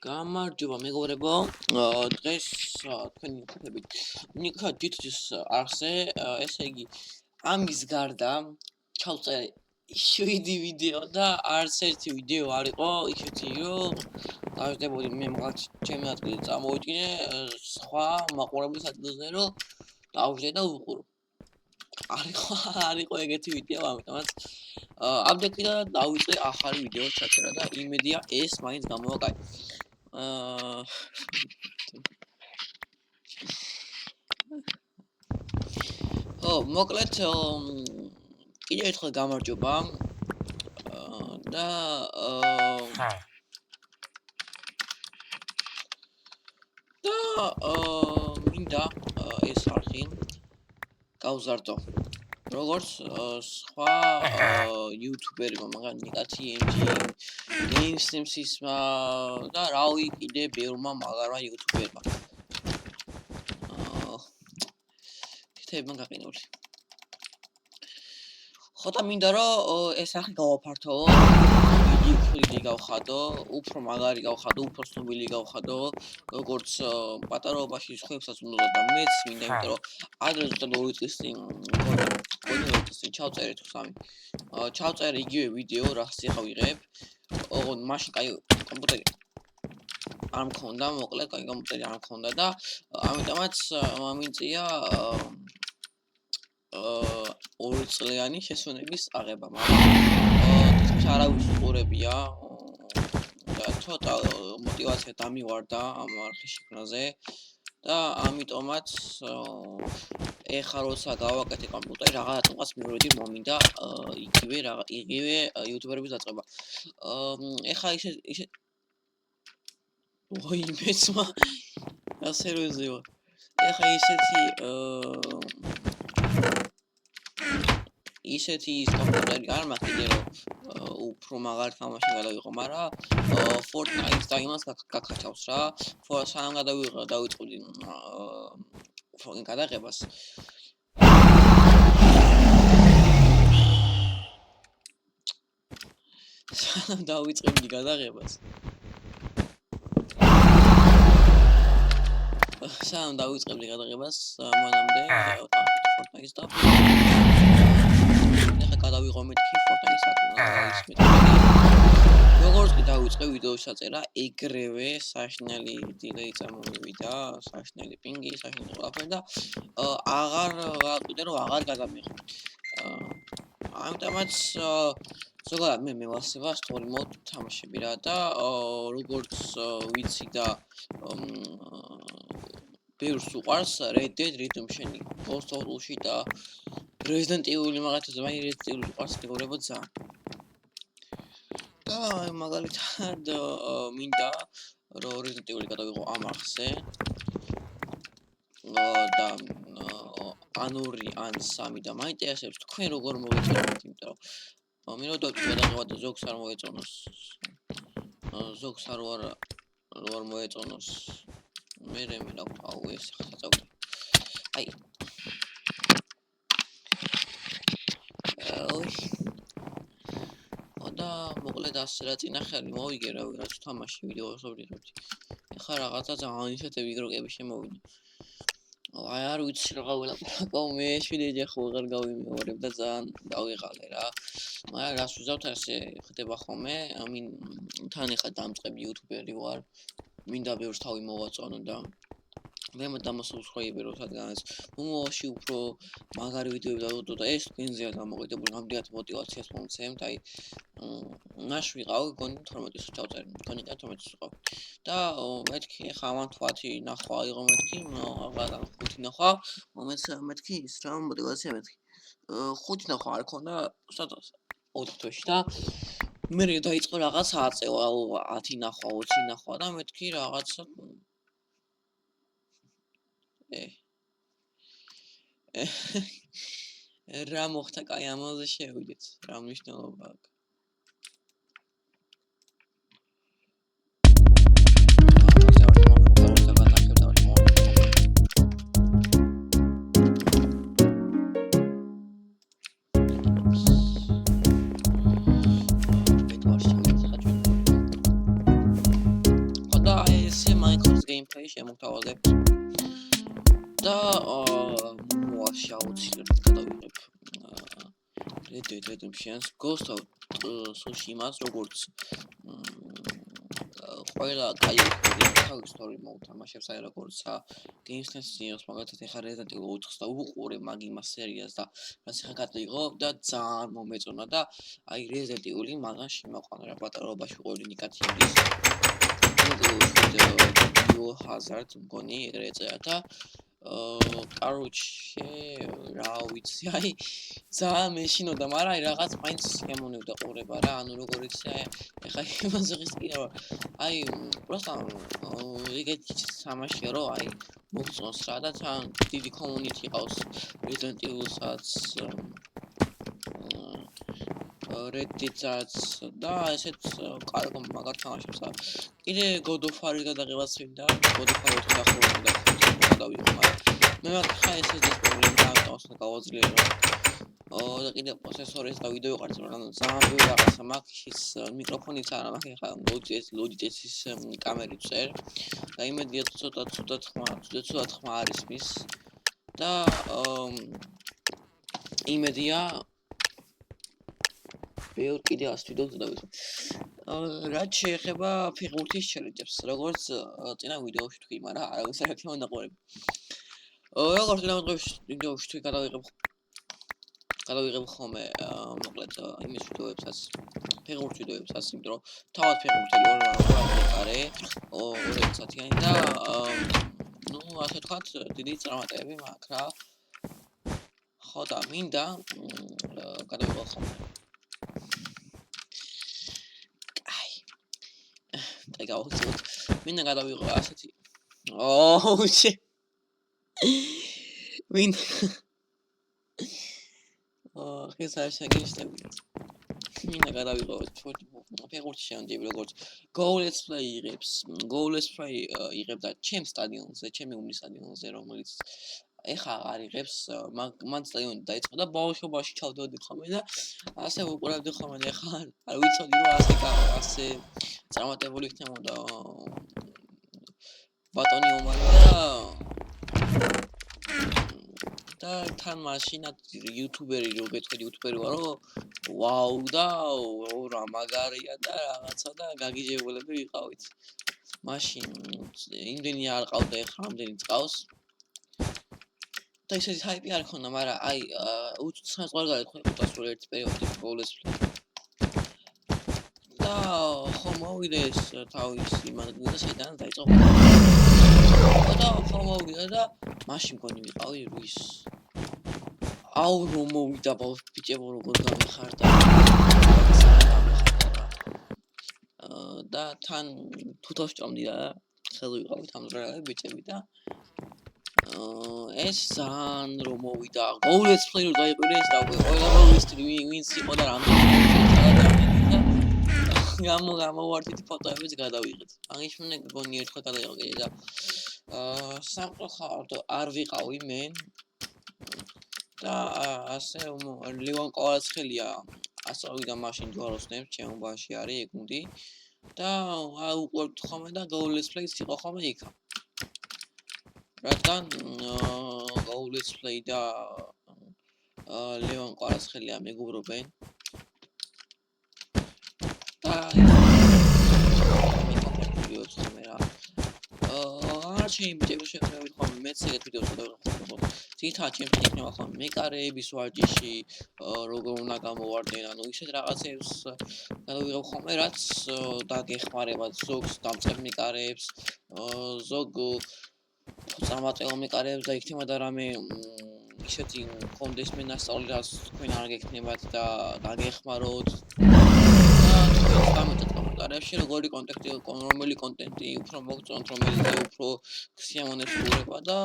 გამარჯობა მეგობრებო, დღეს თქვენი ხუთებით ნიკა ჯიტის არხზე, ესე იგი ამის გარდა ჩავწერე 7 ვიდეო და არც ერთი ვიდეო არ იყო ისეთი, რომ დავждებოდი მე მაგათ ჩემი ადგილი წამოვიდგინე სხვა მაყურებლის ადგილზე, რომ დავждე და ვუყურო. არ იყო ეგეთი ვიდეო, ამიტომაც აბდექი და დავიწყე ახალი ვიდეოს ჩაწერა და იმედია ეს მაინც გამოვა კაი. მოკლედ კიდევ ერთხელ გამარჯობა და მინდა ეს არხი გავზარდო როგორც სხვა იუთუბერებმა, მაგალითად ნიკა TMG, GameStream-მა და რავი კიდე ბევრმა მაგარმა იუთუბერმა. თითებმა გაყინული. ხო და მინდა რომ ეს არხი გავაფართოვო, დიდი გავხადო, უფრო მაგარი გავხადო, უფრო ცნობილი გავხადო, როგორც პატარაობაში სხვებსაც უნდა და მეც მინდა, იმიტომ რომ ადრე ზუსტად 2 წლის წინ ჩავწერე თუ 3. ჩავწერე იგივე ვიდეო, რაც ახლა ვიღებ. ოღონდ მაშინ კაი კომპიუტერი არ მქონდა, მოკლედ კაი კომპიუტერი არ მქონდა და ამიტომაც მომიწია 2 წლიანი შესვენების აღება, მაგრამ თითქმის არავის უყურებია და ცოტა мотивация დამივარდა ამ არხის შექმნაზე და ამიტომაც ეხლა როცა გავაკეთე კომპიუტერი რაღაცნაირად მივედი მომინდა იგივე იუთუბერების დაწყება. ეხლა ისე ой, მეცმა ასეროზე ვარ. ეხლა ისეთი კომპიუტერი არ მაქვს კიდე რომ უფრო მაგარი თამაში გადავიღო, მაგრამ Fortnite-ს და იმას გაქაჩავს რა. სანამ დავიწყებდი ფორტნაიტ გადაღებას. სანამ დავიწყებდი გადაღებას. მანამდე Fortnite-ს და გადავიღო მეთქი Fortnite-ს როგორც კი დავიწყე ვიდეოს ჩაწერა, ეგრევე საშინელი delay წამოვიდა, საშინელი პინგი, საშინელი ყველაფერი და აღარ გავაკეთე რომ აღარ გადამიღო. ამიტომაც ზოგადად მე მევასება story mode თამაშები რა და როგორც ვიცი და ბევრს უყვარს Red Dead Redemption, Ghost of Tsushima და Resident Evil მაგათზე მაინც Resident Evil უყვარს მეგობრებო ძალიან. და მაგალითად მინდა რომ Resident Evil გადავიღო ამ არხზე და ან 2 ან 3 და მაინტერესებს თქვენ როგორ მოვეწონოთ, იმიტომ რომ მინდოდა გადაღება და ზოგს არ მოეწონოს. ზოგს არ მოეწონოს. მე აუ ეს ხაწავდი. აი და მოკლედ ასე რა წინახელი მოვიგე რა ვიღაც თამაში ვიდეოს ვიღებდი. ეხლა რაღაცა ძალიან ისეთები გროკები შემოვიდა. აი არ ვიცი რა ველაპარაკო მე შვიდეჯი ხო აღარ გავიმეორებ და ძალიან დავიღალე რა. მაგრამ რას ვიზავთ ასე ხდება ხოლმე. თან ეხლა დამწყები იუთუბერი ვარ. მინდა ბევრს თავი მოვაწონო და მე დამასუბსქრაიბერო სადღაც მომავალში უფრო მაგარი ვიდეოები დავუდო და ეს თქვენზეა დამოკიდებული, რამდენად мотивაციას მომცემთ. აი ნაშ ვიყავ, გონი 12-ის ჩავწერე, გონი 12-ის ვიყავ. და მეთქი ხა ამან 10 ნახვა იყო მეთქი, აღარ 5 ნახვა, მეთქი ის რა мотивация მეთქი. 5 ნახვა არ ქონდა სადაც 4 თვეში და მე დაიწყო რაღაც აწევა 10 ნახვა, 20 ნახვა და მეთქი რაღაცა რა მოხდა კაი ამაზე შევიდეთ, რა მნიშვნელობა აქვს. ნახე შემოგთავაზებ და მოაში აუცილებლად გადავიღებ Red Dead Redemption Ghost of Tsushima-ს როგორც ყველა კაი თავის story მოვთამაშებს აი როგორც GameStop-ს მაგალითად ეხა Resident Evil 4-ს და უყურე მაგ იმას სერიას და რაც ეხა გადაიღო და ძალიან მომეწონა და აი Resident Evil-ი მაგაში მოყვანა რა პატარობაში ყოველი ნიკათიების Biohazard მგონი ეგრე ეწერა და короче, რა ვიცი, აი ძალიან მეშინოდა, მაგრამ აი რაღაც მაინც შემონევდა ყურება რა, ანუ როგორ იცი, აი ეხა იმაზე ღირსკინა ვარ. აი просто ეგეთი სამაშია რომ აი მოგწონს რა და თან დიდი community ყავს Resident Evil-საც Reddit-საც და ესეც კარგო მაგარ თამაშებს და კიდე God of War-ის გადაღებაც მინდა, God of War 4 და 5 გადავიღო, მაგრამ მე მაგხა ესეც პრობლემა აქვს და გავაძლიერო. და კიდე პროცესორის და ვიდეო კარტის მაგრამ ძალიან ბევრი რაღაცა მაქვს, ის მიკროფონიც არა მაქვს, ეხლა Logitech-ის კამერით წერ და იმედია ცოტა ხმა არის მის და იმედია ბევრ კიდე 100 ვიდეოზე დავიწყო. რაც შეეხება ფეხბურთის ჩელენჯებს, როგორც წინა ვიდეოში თქვი, მაგრამ არავის არ აქვს მონაყურები. როგორც წინა ვიდეოში თქვი გადავიღებ ხოლმე მოკლედ იმის ვიდეოებსაც, ფეხბურთის ვიდეოებსაც, იმიტომ რომ თავად ფეხბურთელი ვარ, ორი საათიანი და ну, ასე თქვათ, დიდი წარმატებები მაქვს რა. ხო და მინდა გადავიღო ხოლმე. აი გავხსოვთ. მინდა გადავიღო ასეთი. მინდა ხეს არ შეგეშტები. მინდა გადავიღო ფეხბურთის ჩელენჯები როგორც Go Let's Play იღებს. Go Let's Play იღებს და ჩემს სტადიონზე, ჩემი უმის სტადიონზე, რომელიც ეხა არ იღებს, მან სტადიონი დაიწყო და ბავშვობაში ჩავდოდი ხოლმე და ასე უყურებდი ხოლმე და ეხა არ ვიცოდი რომ ასე წარმატებული იქნებოდა ბატონი ომარი და თან მაშინაც იუთუბერი რო გეტყვი იუთუბერი ვარო ვაუ და რა მაგარია და რაღაცა და გაგიჟებულები ვიყავით მაშინ იმდენი არ ყავდა ეხლა ამდენი წავს და ისეთი ჰაიპი არ ქონდა მაგრამ აი 19 წელი გაიქო 500 ერთი პერიოდი Go-Let's Play და ხო მოვიდა ეს თავისი მაგდა შეიდან დაიწყო და ხო მოვიდა და მაშინ მგონი ვიყავი რუის აუ რომ მოვიდა ბიჭებო როგორ გამიხარდა და თან თუთოს ჭამდია ხელი ვიყავით ამ დროებით ბიჭები და ეს ძალიან რომ მოვიდა Go-Let's Play რო დაიყვირეს და ყველა მოვისტრი ვინც იყო და რამდენი გამოვარდით ფოტოებიც გადავიღეთ. მაგის შემდეგ გონი ერთხელ გადაიღო კიდე და სამწუხაროდ არ ვიყავი მე და ასე ლევან კვარაცხელია ასწავლიდა მაშინ ჯვაროსნებს ჩემობაში არის ეგუნდი და უყურებთ ხოლმე და Go-Let's Play-ს იყო ხოლმე იქა. რადგან Go-Let's Play და ლევან კვარაცხელია მეგობრობენ და ჩემი შექმნები ხოლმე მეც ეგეთ ვიდეოს გადავიღებ. თითქოს ჩემს იქნება ხოლმე მეკარეების ვარჯიში როგორ უნდა გამოვარდნენ, ანუ ისეთ რაღაცებს გადავიღებ ხოლმე, რაც დაგეხმარება ზოგს დამწყებ მეკარეებს, ზოგ წარმატებულ მეკარეებს და იქნება და რამე ისეთი კონდეს მენასწავლი, რაც თქვენ არ გექნებათ და დაგეხმაროთ. კომენტარებში როგორი კონტენტი, რომელი კონტენტი უფრო მოგწონთ, რომელიც უფრო სიამოვნებს უყურება და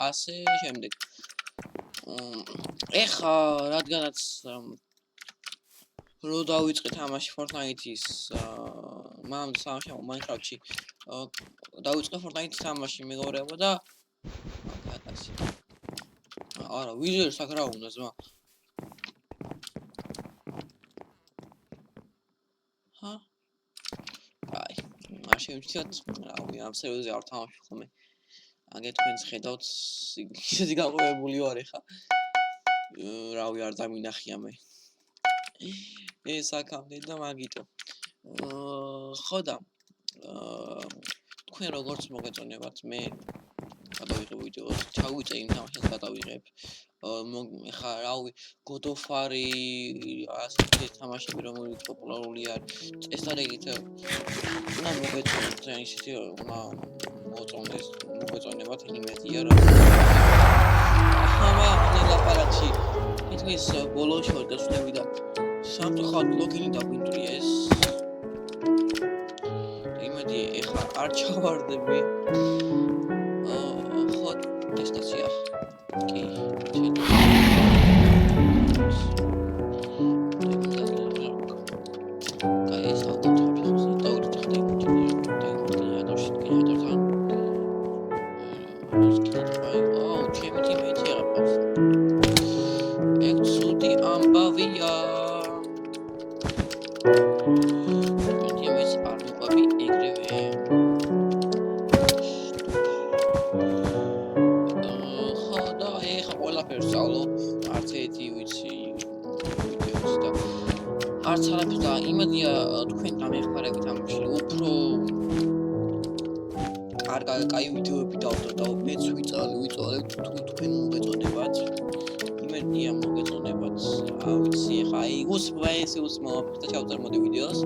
ასე შემდეგ. ეხა რადგანაც რო დავიწყე თამაში Fortnite-ის მამ სამშაბათში Minecraft-ში დავიწყე Fortnite-ის თამაში მეგობრებო და მაგათასი არა ვიზერ საკრა უნდა ზმა ჰა აი არ შევჩიოთ, რავი, ამ სერიალზე არ თამაში ხოლმე. აგე თქვენს ხედავთ, ისეთი გაყვებული ვარ ეხა. რავი, არ დამინახია მე. ეს აქამდე და მაგიტო. ხო და თქვენ როგორც მოგეწონებათ მე გადავიღებ ვიდეოს, ჩავიწე იმ თამაშს გადავიღებ. ეხა რავი, God of War-ი, ასეთი თამაშები რომელიც პოპულარული არის, წესდადებით უნდა მოგეწონოთ, ძალიან ისეთი მოწონდეს, მოგეწონებათ იმედია რა. ახლა ლაპარაკში თითქმის ბოლოში ვარ გასვლები და სამწუხაროდ ლოგინი დაგვინდრია ეს. იმედი ეხლა არ ჩავარდები. ხო, ტესტაცია. კი. არც არაფერს და იმედია თქვენ დამეხმარებით ამაში უფრო კაი ვიდეოები დავდო და მეც ვიწვალებ თუ თქვენ მოგეწონებათ იმედია მოგეწონებათ ავიცი ხა იგოს ვაესოს მოვაფერდა ჩავწარმოდი ვიდეოს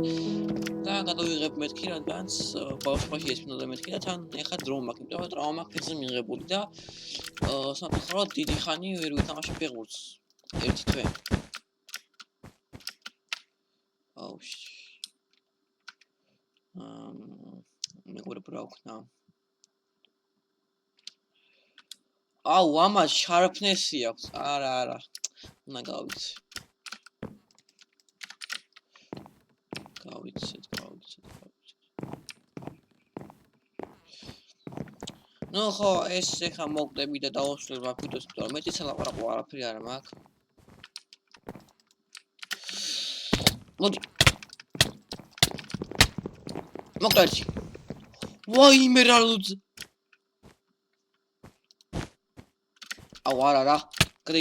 და გადავიღებ მეთქი რადგანაც ბავშვობაში ეს მინდოდა მეთქი და თან ეხა დრო მაქვს იმიტომ რომ ტრავმა მაქვს მიღებული და სამწუხაროდ დიდი ხანი ვერ ვითამაშებ ფეხბურთს ერთი თვე მეგობრებო რა ვქნა აუ ამას შარფნესი აქვს არა უნდა გავიცეთ ნუ ხო ეს ეხა მოვკვდები და დავუსრულებ ამ ვიდეოს იმიტომ რომ მეტიც ლაპარაკო არაფერი არ მაქვს მოდი მოგდარჩი ვაიმე რა ლუძ აუ არა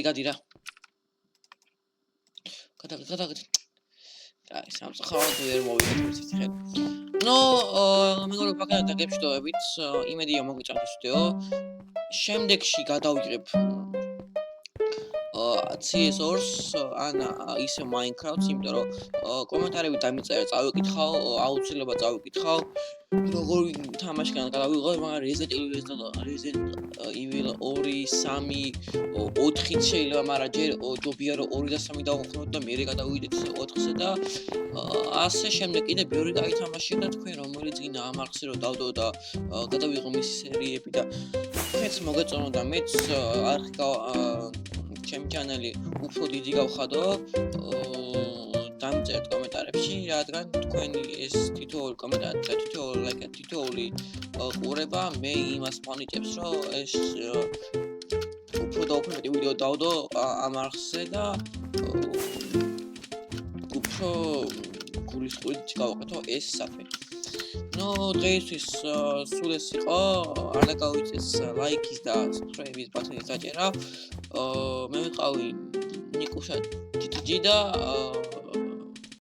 გადი რა გადა აი სამწუხაროდ ვერ მოვიგეთ ისეთი ხე ნუ მეგობრებო პაკეტად დაგებშდოებით იმედია მოგეწონთ ეს ვიდეო შემდეგში გადავიღებ CS2-ს ან ისე Minecraft-ს, იმიტომ რომ კომენტარები დამიწერე, წავიკითხავ, აუცილებლად წავიკითხავ, როგორ თამაშგან გადავიღო, მაგრამ Resident Evil 2, 3, 4-ით შეიძლება, მაგრამ ჯერ ჯობია რომ 2 და 3 დავუხროთ და მერე გადავიდეთ 4-ზე და ასე შემდეგ კიდე ბევრი კაი თამაშია და თქვენ რომელიც გინდა ამ არხზე რომ დავდო და გადავიღო მისი სერიები და თქვენც მოგეწონო და მეც არხი ჩემი ჩანელი უფრო დიდი გავხადო დამწერთ კომენტარებში რადგან თქვენი ეს თითოეული კომენტარი და თითოეული ყურება მე იმას მონიჭებს რომ ეს უფრო და უფრო მეტი ვიდეო დავდო ამ არხზე და უფრო გულისხმობით გავაკეთო ეს საფე ნუ დღეისთვის სულ ეს იყო არ დაგავიწყეს ლაიქის და subscribe-ის ბატონის დაჭერა მე ვიყავი ნიკუშა GTG და